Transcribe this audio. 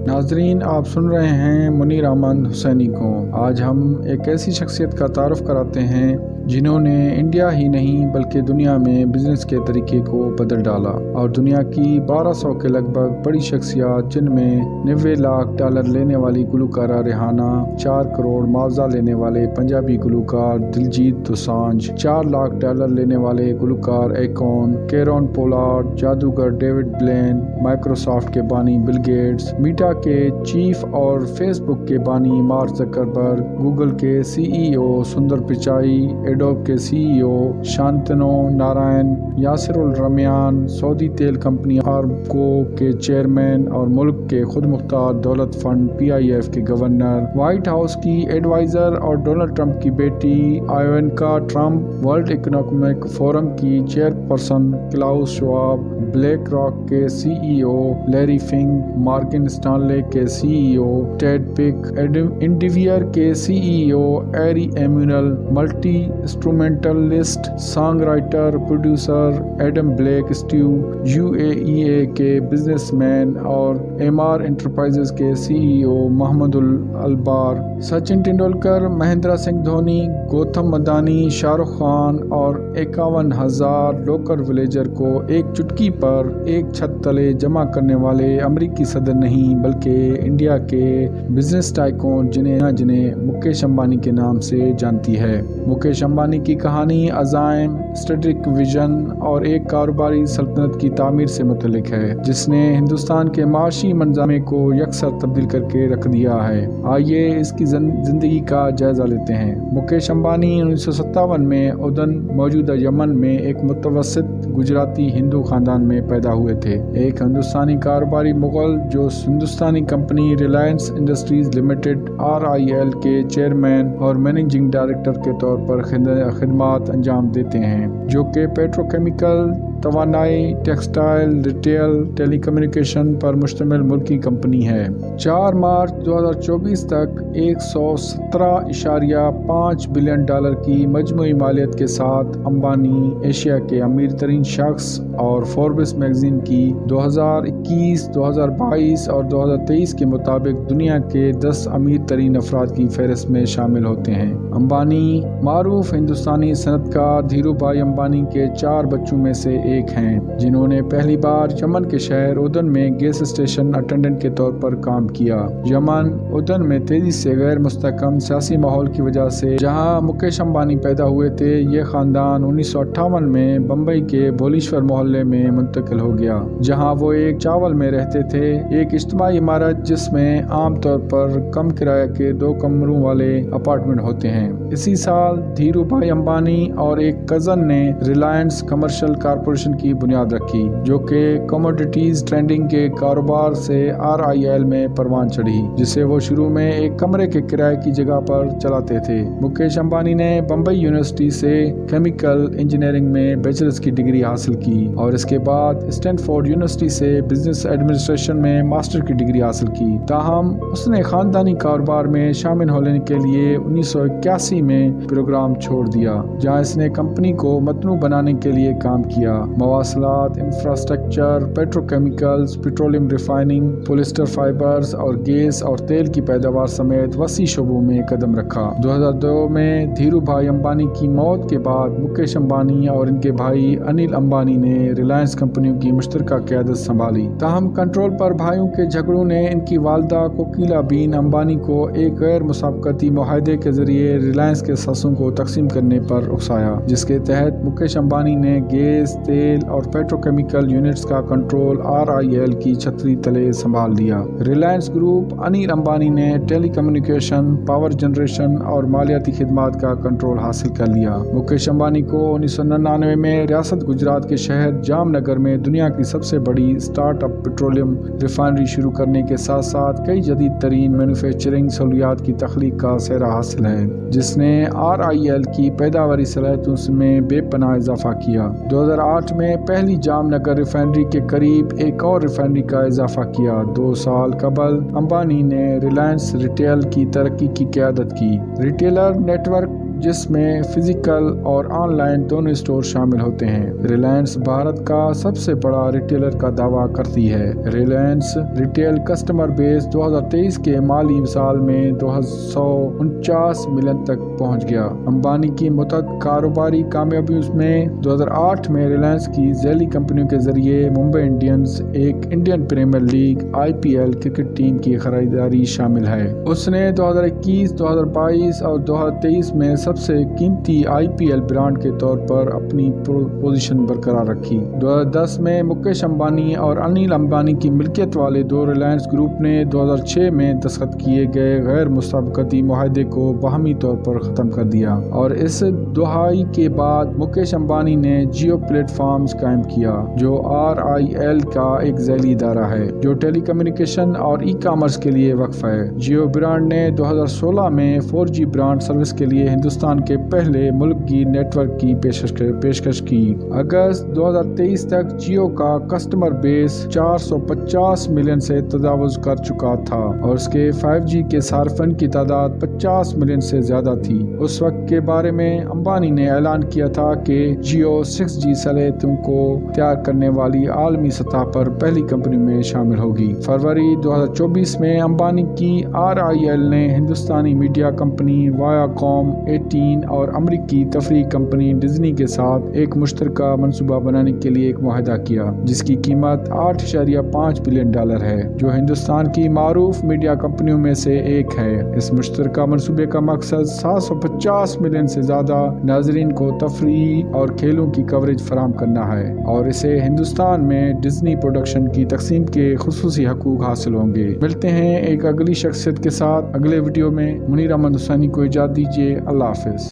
ناظرین، آپ سن رہے ہیں منیر احمد حسینی کو۔ آج ہم ایک ایسی شخصیت کا تعارف کراتے ہیں جنہوں نے انڈیا ہی نہیں بلکہ دنیا میں بزنس کے طریقے کو بدل ڈالا اور دنیا کی 1200 کے لگ بھگ بڑی شخصیات، جن میں 90 لاکھ ڈالر لینے والی گلوکارہ ریحانہ، 4 کروڑ معاوضہ لینے والے پنجابی گلوکار دلجیت دوسانجھ، 4 لاکھ ڈالر لینے والے گلوکار ایکون، کیرون پولارڈ، جادوگر ڈیوڈ بلین، مائیکروسافٹ کے بانی بل گیٹس، میٹا کے چیف اور فیس بک کے بانی مارک زکربرگ، گوگل کے CEO سندر پچائی، ایڈوب کے CEO شانتنو نارائن، یاسر الرحمان، سعودی تیل کمپنی آرامکو کے چیئرمین اور ملک کے خود مختار دولت فنڈ PIF کے گورنر، وائٹ ہاؤس کی ایڈوائزر اور ڈونلڈ ٹرمپ کی بیٹی Ivanka Trump, world economic forum کی chairperson Klaus Schwab, BlackRock کے CEO Larry Fink, Morgan Stanley کے CEO ٹیڈ پک، انڈیویئر کے CEO Ari Emanuel, multi instrumentalist, song writer, producer Adam Blackstone, UAE کے businessman اور MR enterprises کے CEO Mohamed Alabbar, Sachin Tendulkar, Mahendra Singh Dhoni, Gautam Adani, Shah Rukh Khan اور 51,000 local villager کو ایک چٹکی پر ایک چھت تلے جمع کرنے والے امریکی صدر نہیں بلکہ انڈیا کے بزنس ٹائکون جنہیں مکیش امبانی کے نام سے جانتی ہے۔ مکیش امبانی کی کہانی عزائم، اسٹریٹجک ویژن اور ایک کاروباری سلطنت کی تعمیر سے متعلق ہے جس نے ہندوستان کے معاشی منظومے کو یکسر تبدیل کر کے رکھ دیا ہے۔ آئیے اس کی زندگی کا جائزہ لیتے ہیں۔ مکیش امبانی 1957 میں عدن، موجودہ یمن میں ایک متوسط گجراتی ہندو خاندان میں پیدا ہوئے تھے۔ ایک ہندوستانی کاروباری مغل جو ہندوستانی company Reliance industries limited RIL کے چیئرمین اور مینیجنگ ڈائریکٹر کے طور پر خدمات انجام دیتے ہیں، جو کہ پیٹروکیمیکل، توانائی، ٹیکسٹائل، ریٹیل، ٹیلی کمیونیکیشن پر مشتمل ملکی کمپنی ہے۔ 4 مارچ 2024 تک 117.5 بلین ڈالر کی مجموعی مالیت کے ساتھ امبانی ایشیا کے امیر ترین شخص اور فوربس میگزین کی 2021، 2022 اور 2023 کے مطابق دنیا کے 10 امیر ترین افراد کی فہرست میں شامل ہوتے ہیں۔ امبانی معروف ہندوستانی صنعت کار دھیرو بھائی امبانی کے 4 بچوں میں سے ایک ہیں، جنہوں نے پہلی بار یمن کے شہر عدن میں گیس اسٹیشن اٹینڈنٹ کے طور پر کام کیا۔ یمن عدن میں تیزی سے غیر مستحکم سیاسی ماحول کی وجہ سے جہاں مکیش امبانی پیدا ہوئے تھے، یہ خاندان 1958 میں بمبئی کے بھولیشور محلے میں منتقل ہو گیا، جہاں وہ ایک چاول میں رہتے تھے، ایک اجتماعی عمارت جس میں عام طور پر کم کرایہ کے 2 کمروں والے اپارٹمنٹ ہوتے ہیں۔ اسی سال دھیرو بھائی امبانی اور ایک کزن نے ریلائنس کمرشل کارپوریشن کی بنیاد رکھی، جو کہ کموڈیٹیز ٹریڈنگ کے کاروبار سے RIL میں پروان چڑھی، جسے وہ شروع میں ایک کمرے کے کرائے کی جگہ پر چلاتے تھے۔ مکیش امبانی نے بمبئی یونیورسٹی سے کیمیکل انجینئرنگ میں بیچلرز کی ڈگری حاصل کی اور اس کے بعد اسٹینفورڈ یونیورسٹی سے بزنس ایڈمنسٹریشن میں ماسٹر کی ڈگری حاصل کی۔ تاہم اس نے خاندانی کاروبار میں شامل ہونے کے لیے 1981 میں پروگرام چھوڑ دیا، جہاں اس نے کمپنی کو متنوع بنانے کے لیے کام کیا، مواصلات، infrastructure, petrochemicals, petroleum refining, polyester fibres اور گیس اور تیل کی پیداوار سمیت وسیع شعبوں میں قدم رکھا۔ 2002 میں دھیرو بھائی امبانی کی موت کے بعد مکیش امبانی اور ان کے بھائی انل امبانی نے ریلائنس کمپنیوں کی مشترکہ قیادت سنبھالی۔ تاہم کنٹرول پر بھائیوں کے جھگڑوں نے ان کی والدہ کوکیلا بین امبانی کو ایک غیر مسابقتی معاہدے کے ذریعے ریلائنس کے حصوں کو تقسیم کرنے پر اکسایا، جس کے تحت مکیش امبانی نے گیس، تیل اور پیٹروکیمیکل یونٹس کا کنٹرول RIL کی چھتری تلے سنبھال لیا۔ ریلائنس گروپ انل امبانی نے ٹیلی کمیونیکیشن، پاور جنریشن اور مالیاتی خدمات کا کنٹرول حاصل کر لیا۔ مکیش امبانی کو 1999 میں ریاست گجرات کے شہر جام نگر میں دنیا کی سب سے بڑی اسٹارٹ اپ پیٹرولیم ریفائنری شروع کرنے کے ساتھ ساتھ کئی جدید ترین مینوفیکچرنگ سہولیات کی تخلیق کا سہرا حاصل ہے، جس نے RIL کی پیداواری صلاحیتوں میں بے پناہ اضافہ کیا۔ 2008 میں پہلی جام نگر ریفائنری کے قریب ایک اور ریفائنری کا اضافہ کیا۔ 2 سال قبل امبانی نے ریلائنس ریٹیل کی ترقی کی قیادت کی۔ ریٹیلر نیٹ ورک جس میں فزیکل اور آن لائن دونوں اسٹور شامل ہوتے ہیں۔ ریلائنس بھارت کا سب سے بڑا ریٹیلر کا دعویٰ کرتی ہے۔ ریلائنس ریٹیل کسٹمر بیس 2023 کے مالی سال میں 249 ملین تک پہنچ گیا۔ امبانی کی متعدد کاروباری کامیابیوں میں 2008 میں ریلائنس کی ذیلی کمپنیوں کے ذریعے ممبئی انڈینز، ایک Indian Premier League (IPL) cricket team کی خریداری شامل ہے۔ اس نے 2021، 2022 اور 2023 میں سب سے قیمتی IPL برانڈ کے طور پر اپنی پوزیشن برقرار رکھی۔ 2010 میں مکیش امبانی اور انل امبانی کی ملکیت والے دو ریلائنس گروپ نے 2006 میں دستخط کیے گئے غیر مسابقتی معاہدے کو باہمی طور پر ختم کر دیا، اور اس دہائی کے بعد مکیش امبانی نے جیو پلیٹ فارمز قائم کیا، جو RIL کا ایک ذیلی ادارہ ہے جو ٹیلی کمیونیکیشن اور ای کامرس کے لیے وقف ہے۔ جیو برانڈ نے 2016 میں 4G برانڈ سروس کے لیے ہندوستان کے پہلے ملک کی نیٹ ورک کی پیشکش کی۔ اگست 2023 تک جیو کا کسٹمر بیس 450 ملین سے تجاوز کر چکا تھا اور اس کے 5G کے صارفین کی تعداد 50 ملین سے زیادہ تھی۔ اس وقت کے بارے میں امبانی نے اعلان کیا تھا کہ جیو 6G صلاحیتوں کو تیار کرنے والی عالمی سطح پر پہلی کمپنی میں شامل ہوگی۔ فروری 2024 میں امبانی کی RIL نے ہندوستانی میڈیا کمپنی ویاکام 18 اور امریکی تفریح کمپنی ڈزنی کے ساتھ ایک مشترکہ منصوبہ بنانے کے لیے ایک معاہدہ کیا، جس کی قیمت $8.5 بلین ہے، جو ہندوستان کی معروف میڈیا کمپنیوں میں سے ایک ہے۔ اس مشترکہ منصوبے کا مقصد 750 ملین سے زیادہ ناظرین کو تفریح اور کھیلوں کی کوریج فراہم کرنا ہے، اور اسے ہندوستان میں ڈزنی پروڈکشن کی تقسیم کے خصوصی حقوق حاصل ہوں گے۔ ملتے ہیں ایک اگلی شخصیت کے ساتھ اگلے ویڈیو میں۔ منیر احمد حسینی کو اجازت دیجیے۔ اللہ حافظ۔